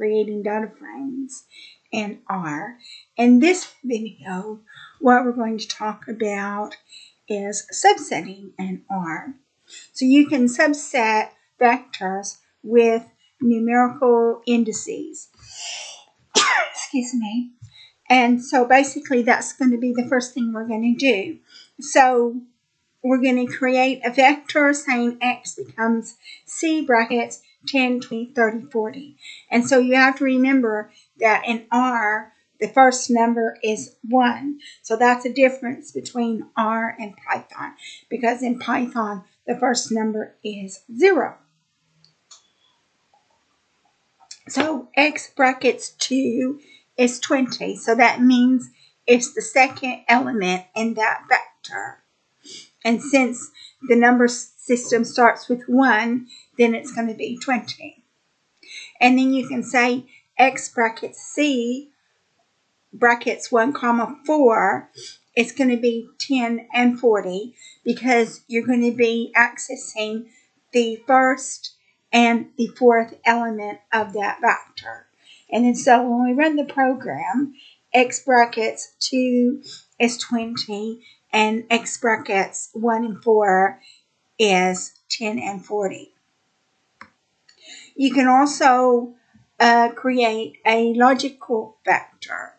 creating data frames in R. In this video, what we're going to talk about is subsetting in R. So you can subset vectors with numerical indices. Excuse me. And so basically that's going to be the first thing we're going to do. So we're going to create a vector saying x becomes c brackets 10, 20, 30, 40. And so you have to remember that in R, the first number is 1. So that's a difference between R and Python, because in Python, the first number is 0. So x brackets 2 is 20. So that means it's the second element in that vector. And since the number system starts with 1, then it's going to be 20. And then you can say x brackets c brackets 1 comma 4 is going to be 10 and 40, because you're going to be accessing the first and the fourth element of that vector. And then so when we run the program, x brackets 2 is 20, and x brackets 1 and 4 is 10 and 40. You can also create a logical vector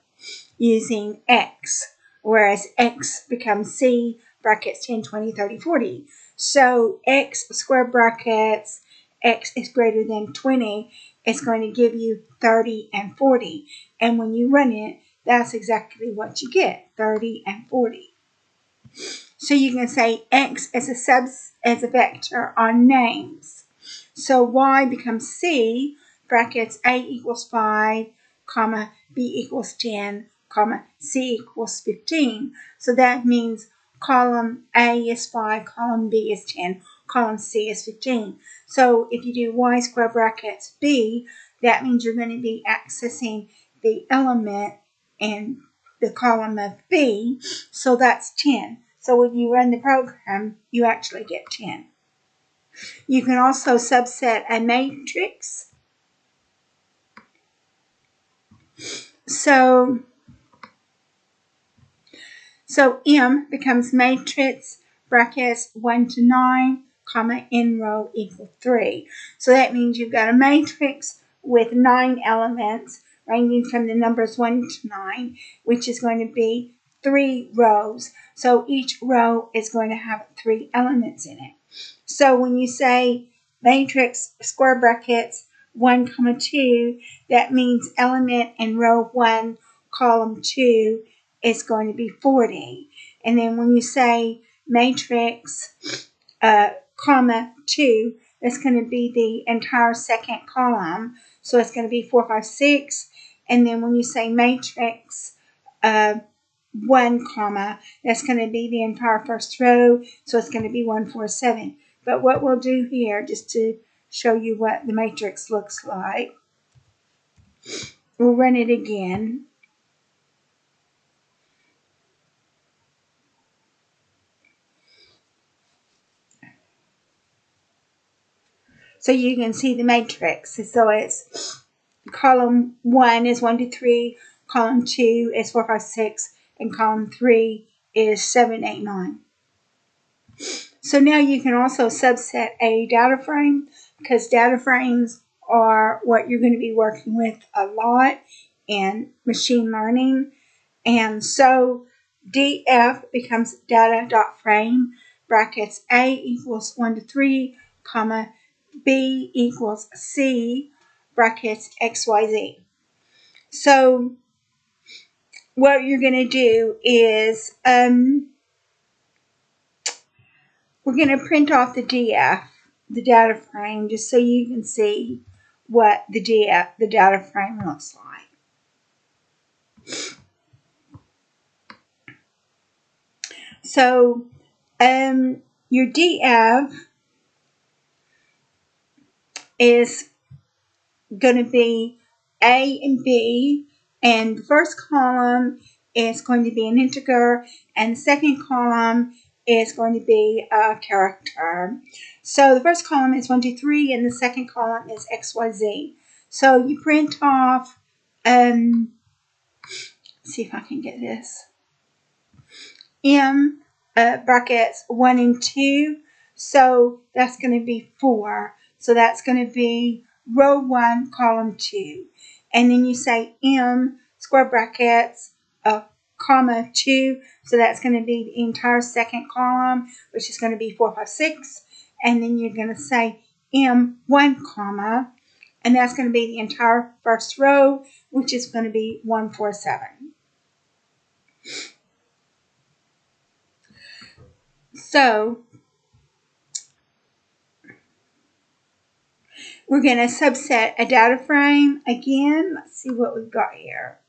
using x, whereas x becomes c brackets 10, 20, 30, 40. So x square brackets x is greater than 20 is going to give you 30 and 40. And when you run it, that's exactly what you get, 30 and 40. So you can say x as a vector on names. So y becomes c brackets a equals 5, comma b equals 10, comma c equals 15. So that means column A is 5, column B is 10, column C is 15. So if you do y square brackets b, that means you're going to be accessing the element in the column of B, so that's 10. So when you run the program, you actually get 10. You can also subset a matrix. So M becomes matrix brackets 1 to 9, comma n row equal 3. So that means you've got a matrix with 9 elements ranging from the numbers 1 to 9, which is going to be 3 rows. So each row is going to have 3 elements in it. So when you say matrix square brackets 1, comma 2, that means element in row 1, column 2 is going to be 40. And then when you say matrix comma 2, that's going to be the entire second column. So it's going to be 4, 5, 6. And then when you say matrix 1 comma, that's going to be the entire first row. So it's going to be 1, 4, 7. But what we'll do here, just to show you what the matrix looks like, we'll run it again. So you can see the matrix. So it's column 1 is 1, 2, 3, column 2 is 4, 5, 6, and column 3 is 7, 8, 9. So now you can also subset a data frame, because data frames are what you're going to be working with a lot in machine learning. And so df becomes data.frame brackets a equals 1 to 3, comma b equals c brackets xyz. So what you're going to do is we're going to print off the df, the data frame, just so you can see what the data frame looks like. So your df is going to be A and B, and the first column is going to be an integer, and the second column is going to be a character. So the first column is 1, 2, 3, and the second column is XYZ. So you print off, see if I can get this, M brackets 1 and 2. So that's going to be 4. So that's going to be row 1, column 2. And then you say M square brackets, comma 2. So that's going to be the entire second column, which is going to be 4, 5, 6. And then you're going to say M1 comma, and that's going to be the entire first row, which is going to be 1, 4, 7. So we're going to subset a data frame again. Let's see what we've got here.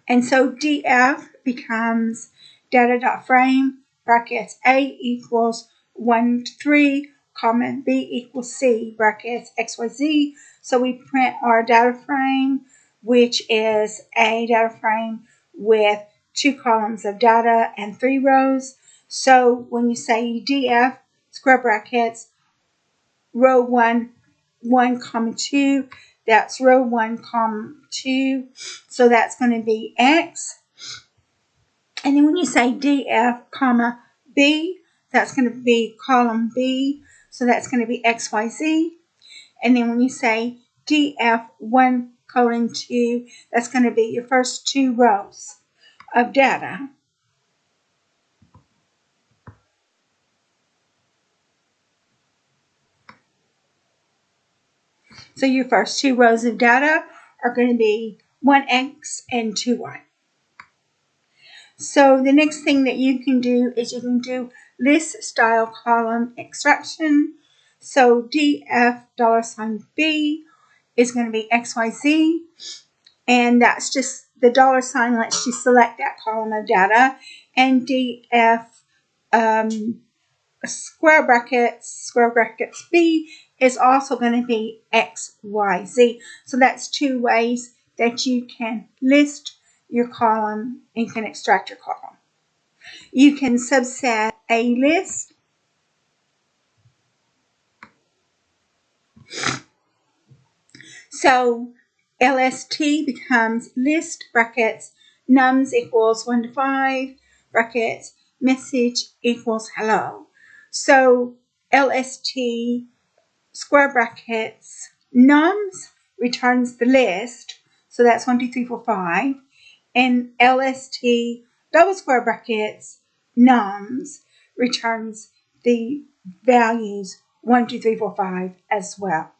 And so df becomes data.frame brackets a equals 1 to 3, comma b equals c brackets xyz. So we print our data frame, which is a data frame with 2 columns of data and 3 rows. So when you say df square brackets row 1, 1 comma 2, that's row 1 comma 2, so that's going to be x. And then when you say df comma b, that's going to be column b, so that's going to be xyz. And then when you say df1 colon 2, that's going to be your first 2 rows of data. So your first 2 rows of data are going to be 1x and 2y. So the next thing that you can do is you can do list style column extraction. So df $b is going to be xyz, and that's just the $sign lets you select that column of data, and df square brackets b is also going to be xyz. So that's 2 ways that you can list your column and can extract your column. You can subset a list. So LST becomes list brackets nums equals 1 to 5 brackets message equals hello. So LST square brackets nums returns the list. So that's 1, 2, 3, 4, 5. And LST double square brackets nums returns the values 1, 2, 3, 4, 5 as well.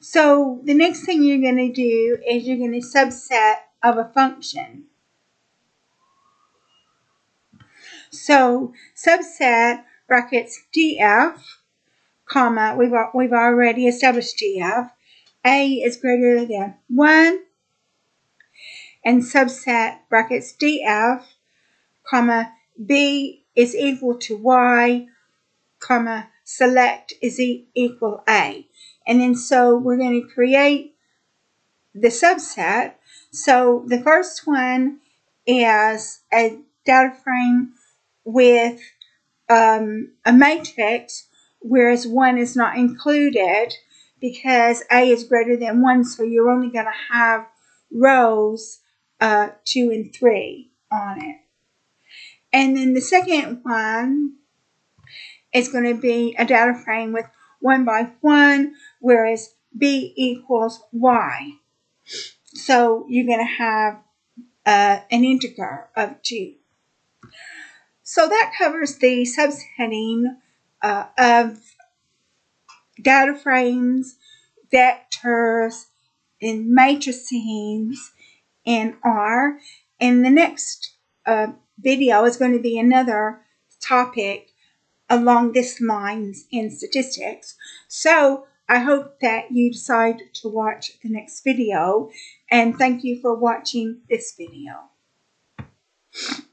So the next thing you're going to do is you're going to subset of a function. So subset brackets df, comma, we've already established df, a is greater than 1, and subset brackets df, comma, b is equal to y, comma, select is equal a. And then so we're going to create the subset. So the first one is a data frame with a matrix, whereas 1 is not included because a is greater than 1, so you're only going to have rows 2 and 3 on it. And then the second one is going to be a data frame with 1 by 1, whereas b equals y. So you're going to have an integer of 2. So that covers the subsetting of data frames, vectors, and matrices in R. And the next video is going to be another topic along this lines in statistics. So I hope that you decide to watch the next video, and thank you for watching this video.